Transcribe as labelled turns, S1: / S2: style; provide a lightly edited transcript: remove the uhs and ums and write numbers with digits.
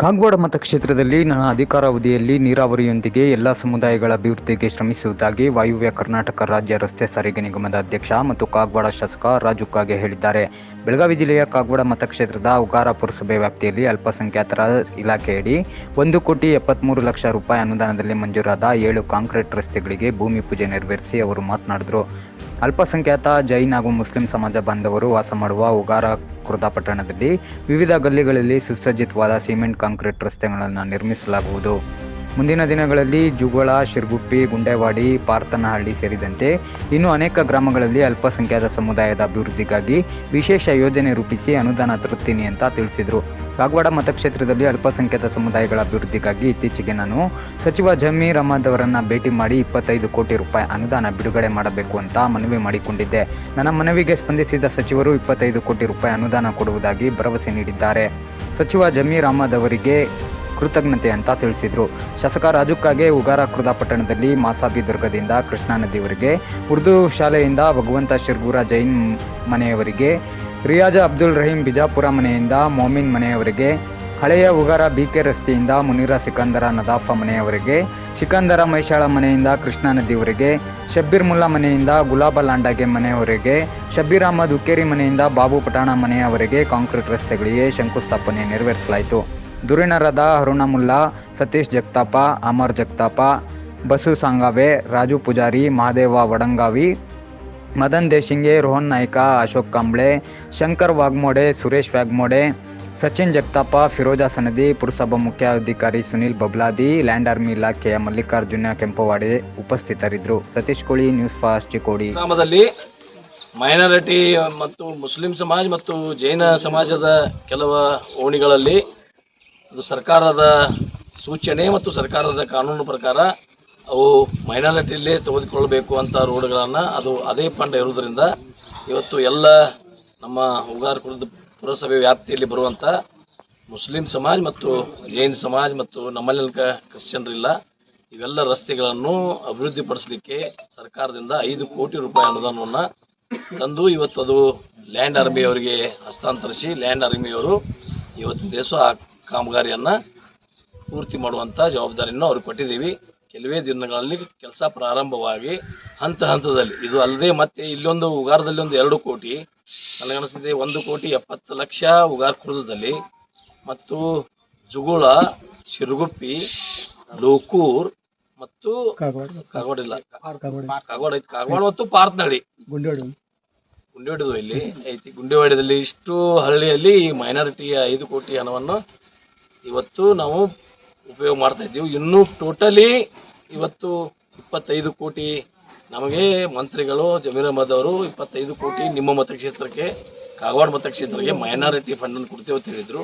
S1: ಕಾಗವಾಡ ಮತಕ್ಷೇತ್ರದಲ್ಲಿ ನನ್ನ ಅಧಿಕಾರಾವಧಿಯಲ್ಲಿ ನೀರಾವರಿಯೊಂದಿಗೆ ಎಲ್ಲ ಸಮುದಾಯಗಳ ಅಭಿವೃದ್ಧಿಗೆ ಶ್ರಮಿಸುವುದಾಗಿ ವಾಯುವ್ಯ ಕರ್ನಾಟಕ ರಾಜ್ಯ ರಸ್ತೆ ಸಾರಿಗೆ ನಿಗಮದ ಅಧ್ಯಕ್ಷ ಮತ್ತು ಕಾಗವಾಡ ಶಾಸಕ ರಾಜು ಕಾಗೆ ಹೇಳಿದ್ದಾರೆ. ಬೆಳಗಾವಿ ಜಿಲ್ಲೆಯ ಕಾಗವಾಡ ಮತಕ್ಷೇತ್ರದ ಉಗಾರ ಪುರಸಭೆ ವ್ಯಾಪ್ತಿಯಲ್ಲಿ ಅಲ್ಪಸಂಖ್ಯಾತರ ಇಲಾಖೆಯಡಿ 1,73,00,000 ರೂಪಾಯಿ ಅನುದಾನದಲ್ಲಿ ಮಂಜೂರಾದ 7 ಕಾಂಕ್ರೀಟ್ ರಸ್ತೆಗಳಿಗೆ ಭೂಮಿ ಪೂಜೆ ನೆರವೇರಿಸಿ ಅವರು ಮಾತನಾಡಿದರು. ಅಲ್ಪಸಂಖ್ಯಾತ ಜೈನ್ ಹಾಗೂ ಮುಸ್ಲಿಂ ಸಮಾಜ ಬಾಂಧವರು ವಾಸ ಮಾಡುವ ಉಗಾರ ಖುರ್ದಾ ಪಟ್ಟಣದಲ್ಲಿ ವಿವಿಧ ಗಲ್ಲಿಗಳಲ್ಲಿ ಸುಸಜ್ಜಿತವಾದ ಸಿಮೆಂಟ್ ಕಾಂಕ್ರೀಟ್ ರಸ್ತೆಗಳನ್ನು ನಿರ್ಮಿಸಲಾಗುವುದು. ಮುಂದಿನ ದಿನಗಳಲ್ಲಿ ಜುಗಳ, ಶಿರಗುಪ್ಪಿ, ಗುಂಡೇವಾಡಿ, ಪಾರ್ತನಹಳ್ಳಿ ಸೇರಿದಂತೆ ಇನ್ನೂ ಅನೇಕ ಗ್ರಾಮಗಳಲ್ಲಿ ಅಲ್ಪಸಂಖ್ಯಾತ ಸಮುದಾಯದ ಅಭಿವೃದ್ಧಿಗಾಗಿ ವಿಶೇಷ ಯೋಜನೆ ರೂಪಿಸಿ ಅನುದಾನ ತರುತ್ತೀನಿ ಅಂತ ತಿಳಿಸಿದರು. ಕಾಗವಾಡ ಮತಕ್ಷೇತ್ರದಲ್ಲಿ ಅಲ್ಪಸಂಖ್ಯಾತ ಸಮುದಾಯಗಳ ಅಭಿವೃದ್ಧಿಗಾಗಿ ಇತ್ತೀಚೆಗೆ ನಾನು ಸಚಿವ ಜಮೀರ್ ಅಹಮದ್ ಅವರನ್ನ ಭೇಟಿ ಮಾಡಿ 25 ಕೋಟಿ ರೂಪಾಯಿ ಅನುದಾನ ಬಿಡುಗಡೆ ಮಾಡಬೇಕು ಅಂತ ಮನವಿ ಮಾಡಿಕೊಂಡಿದ್ದೆ. ನನ್ನ ಮನವಿಗೆ ಸ್ಪಂದಿಸಿದ ಸಚಿವರು 25 ಕೋಟಿ ರೂಪಾಯಿ ಅನುದಾನ ಕೊಡುವುದಾಗಿ ಭರವಸೆ ನೀಡಿದ್ದಾರೆ. ಸಚಿವ ಜಮೀರ್ ಅಹಮದ್ ಅವರಿಗೆ ಕೃತಜ್ಞತೆ ಅಂತ ತಿಳಿಸಿದರು. ಶಾಸಕ ರಾಜು ಕಾಗೆ ಉಗಾರ ಖುರ್ದಾ ಪಟ್ಟಣದಲ್ಲಿ ಮಾಸಾಬಿ ದುರ್ಗದಿಂದ ಕೃಷ್ಣಾ ನದಿಯವರೆಗೆ, ಉರ್ದು ಶಾಲೆಯಿಂದ ಭಗವಂತ ಶಿರ್ಗೂರ ಜೈನ್ ಮನೆಯವರಿಗೆ, ರಿಯಾಜ ಅಬ್ದುಲ್ ರಹೀಂ ಬಿಜಾಪುರ ಮನೆಯಿಂದ ಮೊಮಿನ್ ಮನೆಯವರೆಗೆ, ಹಳೆಯ ಉಗಾರ ಬಿಕೆ ರಸ್ತೆಯಿಂದ ಮುನೀರಾ ಸಿಕಂದರ ನದಾಫ ಮನೆಯವರೆಗೆ, ಸಿಕಂದರ ಮೈಶಾಳ ಮನೆಯಿಂದ ಕೃಷ್ಣಾ ನದಿಯವರೆಗೆ, ಶಬ್ಬೀರ್ ಮುಲ್ಲಾ ಮನೆಯಿಂದ ಗುಲಾಬ ಲಾಂಡಾಗೆ ಮನೆಯವರೆಗೆ, ಶಬ್ಬೀರ್ ಅಹಮದ್ ಉಕ್ಕೇರಿ ಮನೆಯಿಂದ ಬಾಬು ಪಠಾಣ ಮನೆಯವರೆಗೆ ಕಾಂಕ್ರೀಟ್ ರಸ್ತೆಗಳಿಗೆ ಶಂಕುಸ್ಥಾಪನೆ ನೆರವೇರಿಸಲಾಯಿತು. ಧುರೀಣರಾದ ಅರುಣ ಮುಲ್ಲಾ, ಸತೀಶ್ ಜಗತಾಪ, ಅಮರ್ ಜಗತಾಪ, ಬಸು ಸಾಂಗಾವೆ, ರಾಜು ಪೂಜಾರಿ, ಮಹಾದೇವ ವಡಂಗಾವಿ, ಮದನ್ ದೇಶಿಂಗೆ, ರೋಹನ್ ನಾಯ್ಕ, ಅಶೋಕ್ ಕಾಂಬ್ಳೆ, ಶಂಕರ್ ವಾಗ್ಮೋಡೆ, ಸುರೇಶ್ ವ್ಯಾಗ್ಮೋಡೆ, ಸಚಿನ್ ಜಗತಾಪ, ಫಿರೋಜಾ ಸನದಿ, ಪುರಸಭಾ ಮುಖ್ಯಾಧಿಕಾರಿ ಸುನಿಲ್ ಬಬ್ಲಾದಿ, ಲ್ಯಾಂಡ್ ಆರ್ಮಿ ಇಲಾಖೆಯ ಮಲ್ಲಿಕಾರ್ಜುನ ಕೆಂಪವಾಡೆ ಉಪಸ್ಥಿತರಿದ್ದರು. ಸತೀಶ್ ಕೋಳಿ, ನ್ಯೂಸ್ ಫಾಸ್ಟ್, ಚಿಕ್ಕೋಡಿ.
S2: ಗ್ರಾಮದಲ್ಲಿ ಮೈನಾರಿಟಿ ಮತ್ತು ಮುಸ್ಲಿಂ ಸಮಾಜ ಮತ್ತು ಜೈನ ಸಮಾಜದ ಕೆಲವು ಓಣಿಗಳಲ್ಲಿ ಅದು ಸರ್ಕಾರದ ಸೂಚನೆ ಮತ್ತು ಸರ್ಕಾರದ ಕಾನೂನು ಪ್ರಕಾರ ಅವು ಮೈನಾರಿಟಿಯಲ್ಲೇ ತೆಗೆದುಕೊಳ್ಳಬೇಕು ಅಂತ ರೋಡ್ಗಳನ್ನು ಅದು ಅದೇ ಫಂಡ್ ಇರುವುದರಿಂದ ಇವತ್ತು ಎಲ್ಲ ನಮ್ಮ ಉಗಾರ ಖುರ್ದಾ ಪುರಸಭೆ ವ್ಯಾಪ್ತಿಯಲ್ಲಿ ಬರುವಂಥ ಮುಸ್ಲಿಂ ಸಮಾಜ ಮತ್ತು ಜೈನ್ ಸಮಾಜ ಮತ್ತು ನಮ್ಮಲ್ಲಿ ಕ್ರಿಶ್ಚಿಯನ್ರಿಲ್ಲ ಇವೆಲ್ಲ ರಸ್ತೆಗಳನ್ನು ಅಭಿವೃದ್ಧಿಪಡಿಸಲಿಕ್ಕೆ ಸರ್ಕಾರದಿಂದ 5 ಕೋಟಿ ರೂಪಾಯಿ ಅನುದಾನವನ್ನು ತಂದು ಇವತ್ತು ಅದು ಲ್ಯಾಂಡ್ ಆರ್ಮಿ ಅವರಿಗೆ ಹಸ್ತಾಂತರಿಸಿ ಲ್ಯಾಂಡ್ ಆರ್ಮಿಯವರು ಇವತ್ತಿನ ದಿವಸ ಆ ಕಾಮಗಾರಿಯನ್ನು ಪೂರ್ತಿ ಮಾಡುವಂಥ ಜವಾಬ್ದಾರಿಯನ್ನು ಅವ್ರಿಗೆ ಕೊಟ್ಟಿದ್ದೀವಿ. ಕೆಲವೇ ದಿನಗಳಲ್ಲಿ ಕೆಲಸ ಪ್ರಾರಂಭವಾಗಿ ಹಂತದಲ್ಲಿ ಇದು ಅಲ್ಲದೆ ಮತ್ತೆ ಇಲ್ಲೊಂದು ಉಗಾರದಲ್ಲಿ ಒಂದು 2 ಕೋಟಿ ನನಗನ್ನಿಸಿದೆ 1,70,00,000 ಉಗಾರ ಖುರ್ದದಲ್ಲಿ ಮತ್ತು ಜುಗುಳ, ಶಿರಗುಪ್ಪಿ, ಲೋಕೂರ್ ಮತ್ತು ಕಾಗವಾಡ ಮತ್ತು ಪಾರ್ತನಹಳ್ಳಿ ಗುಂಡೇವಾಡಿದು ಇಲ್ಲಿ ಐತಿ. ಗುಂಡೇವಾಡಿಯಲ್ಲಿ ಇಷ್ಟು ಹಳ್ಳಿಯಲ್ಲಿ ಮೈನಾರಿಟಿಯ 5 ಕೋಟಿ ಹಣವನ್ನು ಇವತ್ತು ನಾವು ಉಪಯೋಗ ಮಾಡ್ತಾ ಇದ್ದೀವಿ. ಇನ್ನೂ ಟೋಟಲಿ ಇವತ್ತು 25 ಕೋಟಿ ನಮಗೆ ಮಂತ್ರಿಗಳು ಜಮೀರ್ ಅಹಮದ್ ಅವರು 25 ಕೋಟಿ ನಿಮ್ಮ ಮತಕ್ಷೇತ್ರಕ್ಕೆ ಕಾಗವಾಡ ಮತಕ್ಷೇತ್ರಕ್ಕೆ ಮೈನಾರಿಟಿ ಫಂಡನ್ನು ಕೊಡ್ತೇವೆ ಅಂತ ಹೇಳಿದರು.